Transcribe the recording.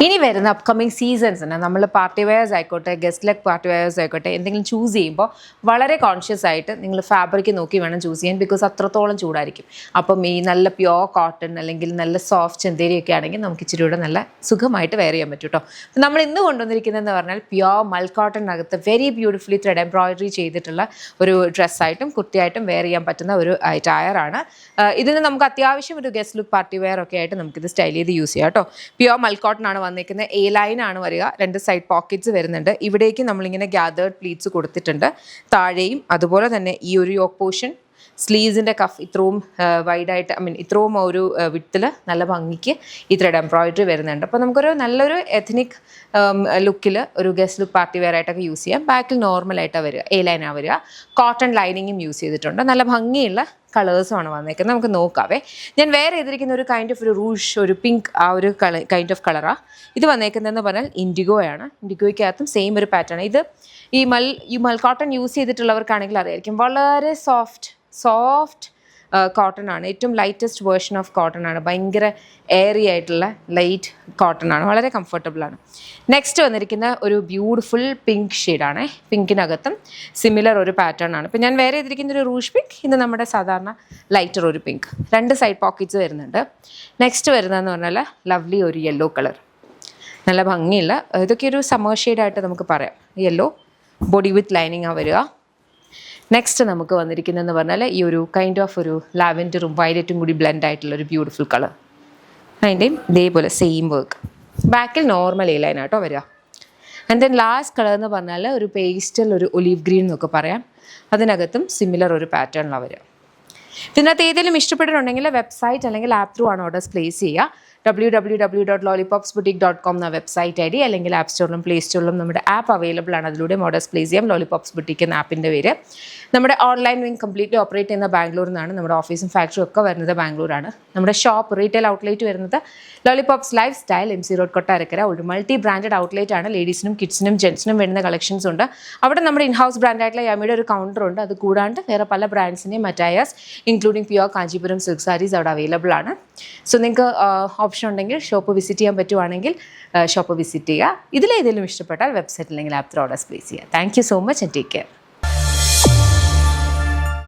ഇനി വരുന്ന അപ്കമിങ് സീസൺസിന് നമ്മൾ പാർട്ടി വെയേഴ്സ് ആയിക്കോട്ടെ, ഗസ്റ്റ് ലെഗ് പാർട്ടി വെയേഴ്സ് ആയിക്കോട്ടെ, എന്തെങ്കിലും ചൂസ് ചെയ്യുമ്പോൾ വളരെ കോൺഷ്യസ് ആയിട്ട് നിങ്ങൾ ഫാബ്രിക് നോക്കി വേണം ചൂസ് ചെയ്യാൻ. ബിക്കോസ് അത്രത്തോളം ചൂടായിരിക്കും. അപ്പം ഈ നല്ല പ്യോർ കോട്ടൺ അല്ലെങ്കിൽ നല്ല സോഫ്റ്റ് ചെന്തേരിയൊക്കെ ആണെങ്കിൽ നമുക്ക് ഇച്ചിരി കൂടെ നല്ല സുഖമായിട്ട് വെയർ ചെയ്യാൻ പറ്റും കേട്ടോ. നമ്മൾ ഇന്ന് കൊണ്ടുവന്നിരിക്കുന്നതെന്ന് പറഞ്ഞാൽ പ്യോർ മൽ കോട്ടണിനകത്ത് വെരി ബ്യൂട്ടിഫുള്ളി ത്രെഡ് എംബ്രോയിഡറി ചെയ്തിട്ടുള്ള ഒരു ഡ്രസ്സായിട്ടും കുർത്തിയായിട്ടും വെയർ ചെയ്യാൻ പറ്റുന്ന ഒരു ടയറാണ്. ഇതിന് നമുക്ക് അത്യാവശ്യം ഒരു ഗസ്റ്റ് ലുക്ക് പാർട്ടി വെയർ ഒക്കെ ആയിട്ട് നമുക്കിത് സ്റ്റൈൽ ചെയ്ത് യൂസ് ചെയ്യാം കേട്ടോ. പ്യോർ മൽ കോട്ടൺ ആണ് വന്നിരിക്കുന്നത്. എ ലൈൻ ആണ് വരിക. 2 സൈഡ് പോക്കറ്റ്സ് വരുന്നുണ്ട്. ഇവിടേക്ക് നമ്മളിങ്ങനെ ഗ്യാതേർഡ് പ്ലീറ്റ്സ് കൊടുത്തിട്ടുണ്ട്. താഴെയും അതുപോലെ തന്നെ ഈ ഒരു യോക്ക് പോർഷൻ സ്ലീവ്സിൻ്റെ കഫ് ഇത്രയും വൈഡായിട്ട് ഇത്രയും ഒരു വിട്ടിൽ നല്ല ഭംഗിക്ക് ഈ ത്രെഡ് എംബ്രോയിഡറി വരുന്നുണ്ട്. അപ്പോൾ നമുക്കൊരു നല്ലൊരു എത്നിക് ലുക്കിൽ ഒരു ഗസ്റ്റ് ലുക്ക് പാർട്ടി വെയർ ആയിട്ടൊക്കെ യൂസ് ചെയ്യാം. ബാക്കിൽ നോർമലായിട്ടാണ് വരിക, എ ലൈനാണ് വരിക. കോട്ടൺ ലൈനിങ്ങും യൂസ് ചെയ്തിട്ടുണ്ട്. നല്ല ഭംഗിയുള്ള കളേഴ്സുമാണ് വന്നേക്കുന്നത്. നമുക്ക് നോക്കാവേ. ഞാൻ വെയർ ചെയ്തിരിക്കുന്ന ഒരു കൈൻഡ് ഓഫ് ഒരു റൂഷ്, ഒരു പിങ്ക്, ആ ഒരു കൈൻഡ് ഓഫ് കളറാണ് ഇത് വന്നേക്കുന്നതെന്ന് പറഞ്ഞാൽ ഇൻഡിഗോയാണ്. ഇൻഡിഗോയ്ക്കകത്തും സെയിം ഒരു പാറ്റേൺ. ഇത് ഈ മൽ കോട്ടൺ യൂസ് ചെയ്തിട്ടുള്ളവർക്കാണെങ്കിൽ അറിയായിരിക്കും. വളരെ സോഫ്റ്റ് കോട്ടൺ ആണ്. ഏറ്റവും ലൈറ്റസ്റ്റ് വേർഷൻ ഓഫ് കോട്ടൺ ആണ്. ഭയങ്കര എയറി ആയിട്ടുള്ള ലൈറ്റ് കോട്ടൺ ആണ്. വളരെ കംഫർട്ടബിൾ ആണ്. നെക്സ്റ്റ് വന്നിരിക്കുന്ന ഒരു ബ്യൂട്ടിഫുൾ പിങ്ക് ഷെയ്ഡാണ്. പിങ്കിനകത്തും സിമിലർ ഒരു പാറ്റേൺ ആണ്. ഇപ്പം ഞാൻ വേറെ ചെയ്തിരിക്കുന്ന ഒരു റൂഷ് പിങ്ക്, ഇത് നമ്മുടെ സാധാരണ ലൈറ്റർ ഒരു പിങ്ക്. 2 സൈഡ് പോക്കറ്റ്സ് വരുന്നുണ്ട്. നെക്സ്റ്റ് വരുന്നതെന്ന് പറഞ്ഞാൽ ലവ്ലി ഒരു യെല്ലോ കളർ. നല്ല ഭംഗിയുള്ള, ഇതൊക്കെ ഒരു സമ്മർ ഷെയ്ഡായിട്ട് നമുക്ക് പറയാം. യെല്ലോ ബോഡി വിത്ത് ലൈനിങ് ആ വരിക. നെക്സ്റ്റ് നമുക്ക് വന്നിരിക്കുന്നതെന്ന് പറഞ്ഞാൽ ഈ ഒരു കൈൻഡ് ഓഫ് ഒരു ലാവൻഡറും വയലറ്റും കൂടി ബ്ലെൻഡ് ആയിട്ടുള്ള ഒരു ബ്യൂട്ടിഫുൾ കളർ. അതിൻ്റെയും ഇതേപോലെ സെയിം വർക്ക്. ബാക്കിൽ നോർമൽ എ ലൈൻ ആട്ടോ വരിക. ആൻഡ് ദെൻ ലാസ്റ്റ് കളർ എന്ന് പറഞ്ഞാൽ ഒരു പേസ്റ്റൽ, ഒരു ഒലീവ് ഗ്രീൻ എന്നൊക്കെ പറയാം. അതിനകത്തും സിമിലർ ഒരു പാറ്റേണിലാണ് വരിക. ഇതിനകത്ത് ഏതെങ്കിലും ഇഷ്ടപ്പെട്ടിട്ടുണ്ടെങ്കിൽ വെബ്സൈറ്റ് അല്ലെങ്കിൽ ആപ്പ് ത്രൂ ആണ് ഓർഡേഴ്സ് പ്ലേസ് ചെയ്യുക. www.lollipopsboutique.com എന്ന വെബ്സൈറ്റ് ID, അല്ലെങ്കിൽ ആപ്പ് സ്റ്റോറിലും പ്ലേ സ്റ്റോറിലും നമ്മുടെ ആപ്പ് അവൈലബിൾ ആണ്. അതിലൂടെ ഓർഡേഴ്സ് പ്ലേസ് ചെയ്യാം. ലോളിപോപ്സ് ബുട്ടീക്ക് എന്ന ആപ്പിൻ്റെ പേര്. നമ്മുടെ ഓൺലൈൻ വിങ് കംപ്ലീറ്റ്ലി ഓപ്പറേറ്റ് ചെയ്യുന്ന ബാംഗ്ലൂരിൽ നിന്നാണ്. നമ്മുടെ ഓഫീസും ഫാക്ടറിയും ഒക്കെ വരുന്നത് ബാംഗ്ലൂരാണ്. നമ്മുടെ ഷോപ്പ് റീറ്റെയിൽ ഔട്ട്ലെറ്റ് വരുന്നത് lollipops life style MC road Kottarakkara. ഒരു മൾട്ടി ബ്രാൻഡഡ് ഔട്ട്ലെറ്റ് ആണ്. ലേഡീസിനും കിഡ്സിനും ജെൻസിനും വേണ്ടുന്ന കളക്ഷൻസ് ഉണ്ട്. അവിടെ നമ്മുടെ ഇൻഹൗസ് ബ്രാൻഡായിട്ടുള്ള യാമിയുടെ ഒരു കൗണ്ടർ ഉണ്ട്. അത് കൂടാണ്ട് വേറെ പല ബ്രാൻഡ്സിൻ്റെയും മറ്റായാസ് including pure Kanchipuram silk saris അവിടെ അവൈലബിൾ ആണ്. സോ നിങ്ങൾക്ക് ഓപ്ഷൻ ഉണ്ടെങ്കിൽ ഷോപ്പ് വിസിറ്റ് ചെയ്യാൻ പറ്റുവാണെങ്കിൽ ഷോപ്പ് വിസിറ്റ് ചെയ്യുക. ഇതിലേതെങ്കിലും ഇഷ്ടപ്പെട്ടാൽ വെബ്സൈറ്റ് അല്ലെങ്കിൽ ആപ്പ് ത്രൂ ഓർഡേഴ്സ് പ്ലേസ് ചെയ്യുക. Thank you so much and take care.